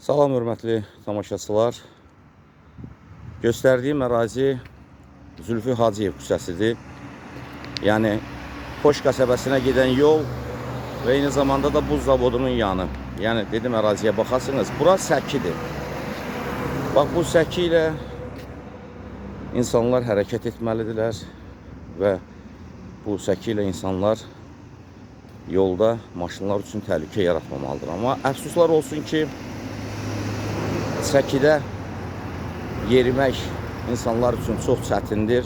Salam hörmətli tamaşaçılar. Göstərdiyim ərazi Zülfü Hacıyev küçəsidir. Yəni Xoş qəsəbəsinə gedən yol və eyni zamanda da buz zavodunun yanı. Yəni dedim əraziyə baxasınız. Bura səkidir. Bax bu səki ilə insanlar hərəkət etməlidirlər və bu səki ilə insanlar yolda maşınlar üçün təhlükə yaratmamalıdır. Amma əfsuslar olsun ki, səkidə yerimək insanlar üçün çox çətindir.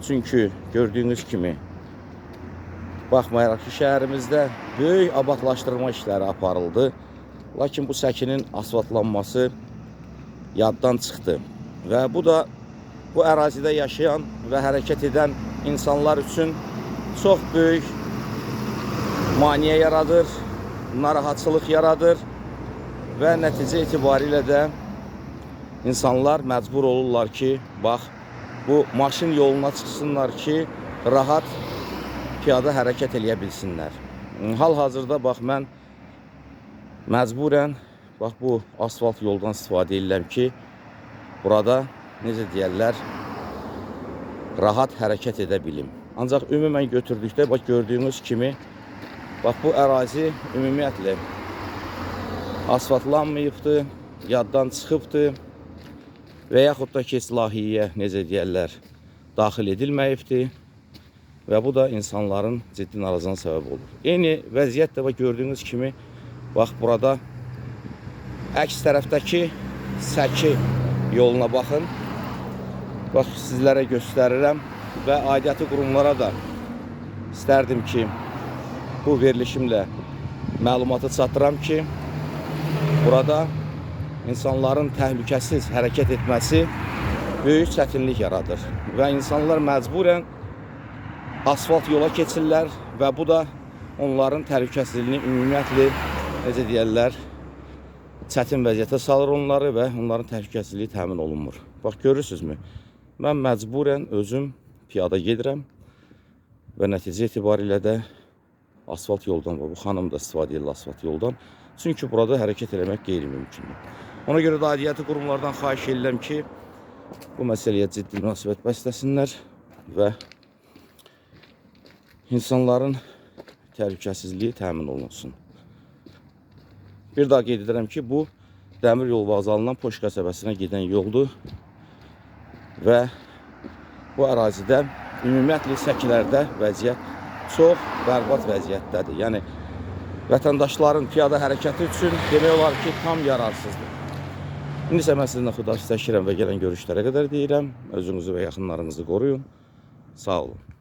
Çünki gördüyünüz kimi, baxmayaraq ki, şəhərimizdə böyük abadlaşdırma işləri aparıldı. Lakin bu səkinin asfaltlanması yaddan çıxdı. Və bu da bu ərazidə yaşayan və hərəkət edən insanlar üçün çox böyük maneə yaradır, narahatçılıq yaradır və nəticə etibarilə də insanlar məcbur olurlar ki, bax, bu maşın yoluna çıxsınlar ki, rahat piyada hərəkət eləyə bilsinlər. Hal-hazırda bax, mən məcburən bax, bu asfalt yoldan istifadə edirəm ki, burada, necə deyərlər, rahat hərəkət edə bilim. Ancaq ümumən götürdükdə, bax, gördüyünüz kimi, bax, bu ərazi ümumiyyətlə asfaltlanmayıbdır, yaddan çıxıbdır və yaxud da ki, layihəyə, necə deyərlər, daxil edilməyibdir və bu da insanların ciddi narazılığına səbəb olur. Eyni vəziyyət də gördüyünüz kimi, bax, burada əks tərəfdəki səki yoluna baxın. Bax, sizlərə göstərirəm və aidiyyatı qurumlara da istərdim ki, bu verilişimlə məlumatı çatdıram ki, burada insanların təhlükəsiz hərəkət etməsi böyük çətinlik yaradır və insanlar məcburən asfalt yola keçirlər və bu da onların təhlükəsizliyini ümumiyyətlə, necə deyərlər, çətin vəziyyətə salır onları və onların təhlükəsizliyi təmin olunmur. Bax, görürsünüzmü? Mən məcburən özüm piyada gedirəm və nəticə etibarilə də asfalt yoldan və bu xanım da istifadə edir asfalt yoldan. Çünki burada hərəkət eləmək qeyri-mümkündür. Ona görə də aidiyyatı qurumlardan xahiş edirəm ki, bu məsələyə ciddi münasibət bəsləsinlər və insanların təhlükəsizliyi təmin olunsun. Bir daha qeyd edirəm ki, bu dəmir yol vağzalından Xoş qəsəbəsinə gedən yoldur və bu ərazidə ümumiyyətlə səkilərdə vəziyyət çox bərbad vəziyyətdədir. Yəni, vətəndaşların piyada hərəkəti üçün demək olar ki, tam yararsızdır. İndi isə mən sizinlə xudahafizləşirəm və gələn görüşlərə qədər deyirəm. Özünüzü və yaxınlarınızı qoruyun. Sağ olun.